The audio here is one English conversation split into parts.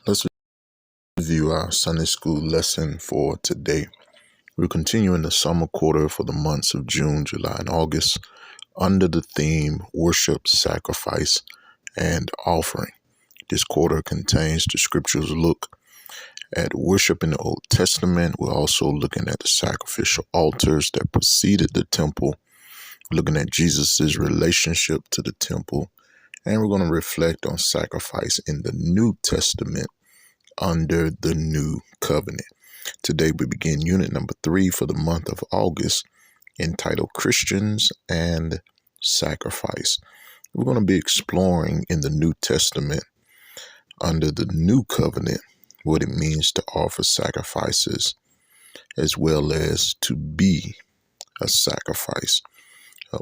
Let's review our Sunday school lesson for today. We're continuing the summer quarter for the months of June, July, and August under the theme Worship, Sacrifice, and Offering. This quarter contains the scriptures look at worship in the Old Testament. We're also looking at the sacrificial altars that preceded the temple, looking at Jesus's relationship to the temple, and we're going to reflect on sacrifice in the New Testament under the New Covenant. Today we begin unit number 3 for the month of August, entitled Christians and Sacrifice. We're going to be exploring in the New Testament under the New Covenant what it means to offer sacrifices as well as to be a sacrifice.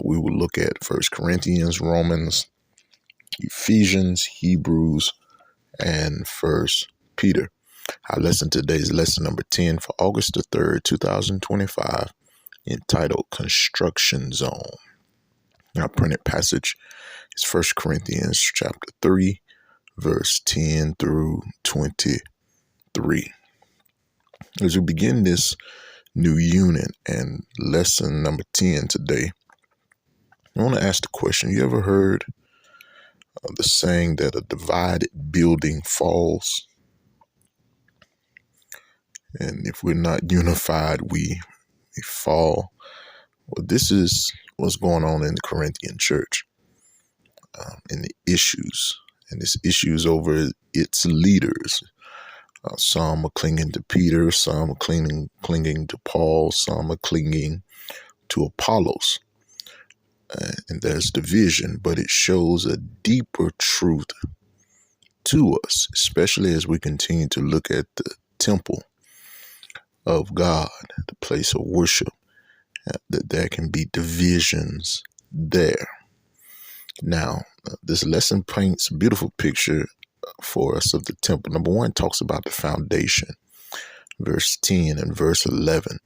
We will look at 1 Corinthians, Romans, Ephesians, Hebrews, and 1 Peter. Our lesson today is lesson number 10 for August the 3rd, 2025, entitled Construction Zone. Our printed passage is 1 Corinthians chapter 3, verse 10 through 23. As we begin this new unit and lesson number 10 today, I want to ask the question, you ever heard of the saying that a divided building falls? And if we're not unified, we fall. Well, this is what's going on in the Corinthian church, and the issues. And this issues over its leaders. Some are clinging to Peter, some are clinging to Paul, some are clinging to Apollos. And there's division, but it shows a deeper truth to us, especially as we continue to look at the temple of God, the place of worship, that there can be divisions there. Now, this lesson paints a beautiful picture for us of the temple. Number 1 talks about the foundation. Verse 10 and verse 11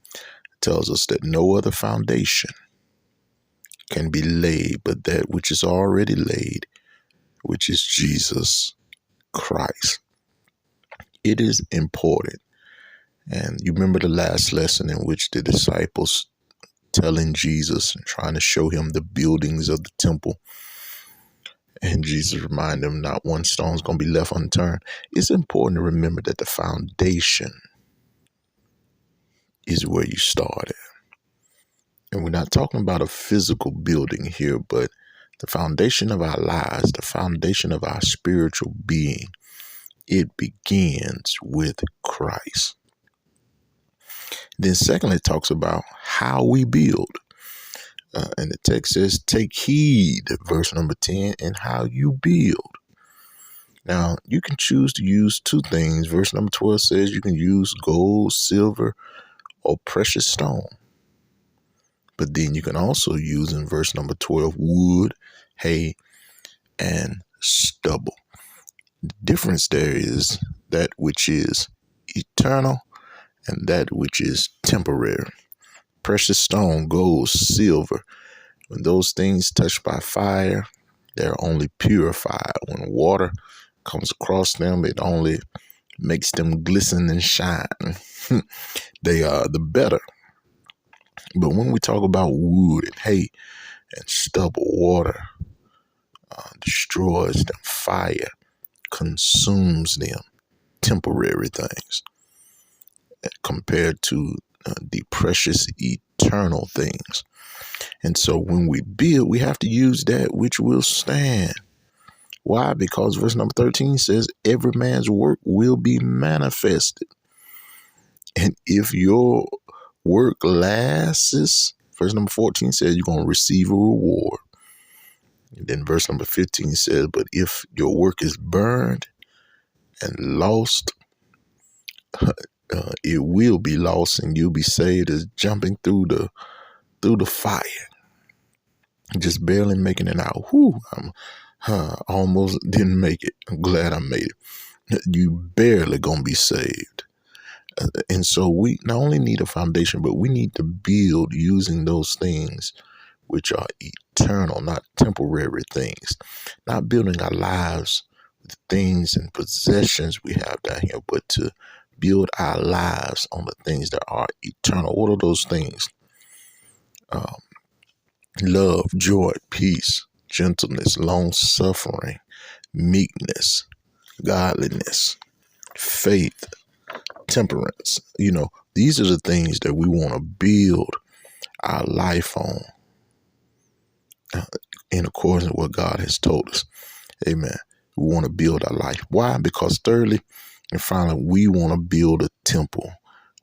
tells us that no other foundation can be laid but that which is already laid, which is Jesus Christ. It is important. And you remember the last lesson in which the disciples telling Jesus and trying to show him the buildings of the temple. And Jesus reminded them not one stone is going to be left unturned. It's important to remember that the foundation is where you started. And we're not talking about a physical building here, but the foundation of our lives, the foundation of our spiritual being, it begins with Christ. Then secondly, it talks about how we build. And the text says, take heed, verse number 10, and how you build. Now, you can choose to use two things. Verse number 12 says you can use gold, silver, or precious stone. But then you can also use in verse number 12, wood, hay, and stubble. The difference there is that which is eternal and that which is temporary. Precious stone, gold, silver, when those things touched by fire, they're only purified. When water comes across them, it only makes them glisten and shine. They are the better. But when we talk about wood and hay and stubble, water destroys them. Fire consumes them. Temporary things compared to the precious eternal things. And so when we build, we have to use that which will stand. Why? Because verse number 13 says every man's work will be manifested. And if your work lasts, verse number 14 says you're going to receive a reward. And then verse number 15 says, but if your work is burned and lost, it will be lost and you'll be saved as jumping through the fire. Just barely making it out. Almost didn't make it. I'm glad I made it. You barely gonna be saved. And so we not only need a foundation, but we need to build using those things which are eternal, not temporary things. Not building our lives the things and possessions we have down here, but to build our lives on the things that are eternal. What are those things? Love, joy, peace, gentleness, long suffering, meekness, godliness, faith, temperance. These are the things that we want to build our life on in accordance with what God has told us. Amen. We want to build our life. Why? Because thirdly and finally, we want to build a temple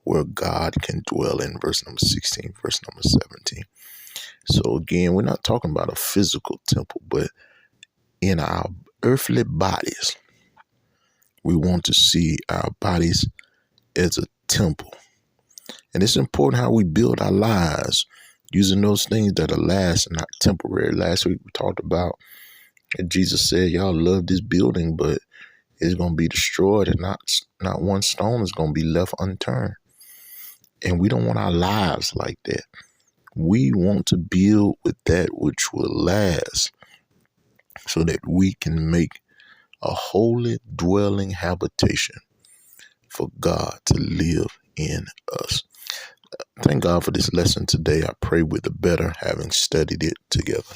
where God can dwell in. Verse number 16, verse number 17. So again, we're not talking about a physical temple, but in our earthly bodies, we want to see our bodies as a temple. And it's important how we build our lives using those things that are last and not temporary. Last week we talked about, and Jesus said, y'all love this building, but it's going to be destroyed, and not one stone is going to be left unturned. And we don't want our lives like that. We want to build with that which will last, so that we can make a holy dwelling habitation for God to live in us. Thank God for this lesson today. I pray we're the better having studied it together.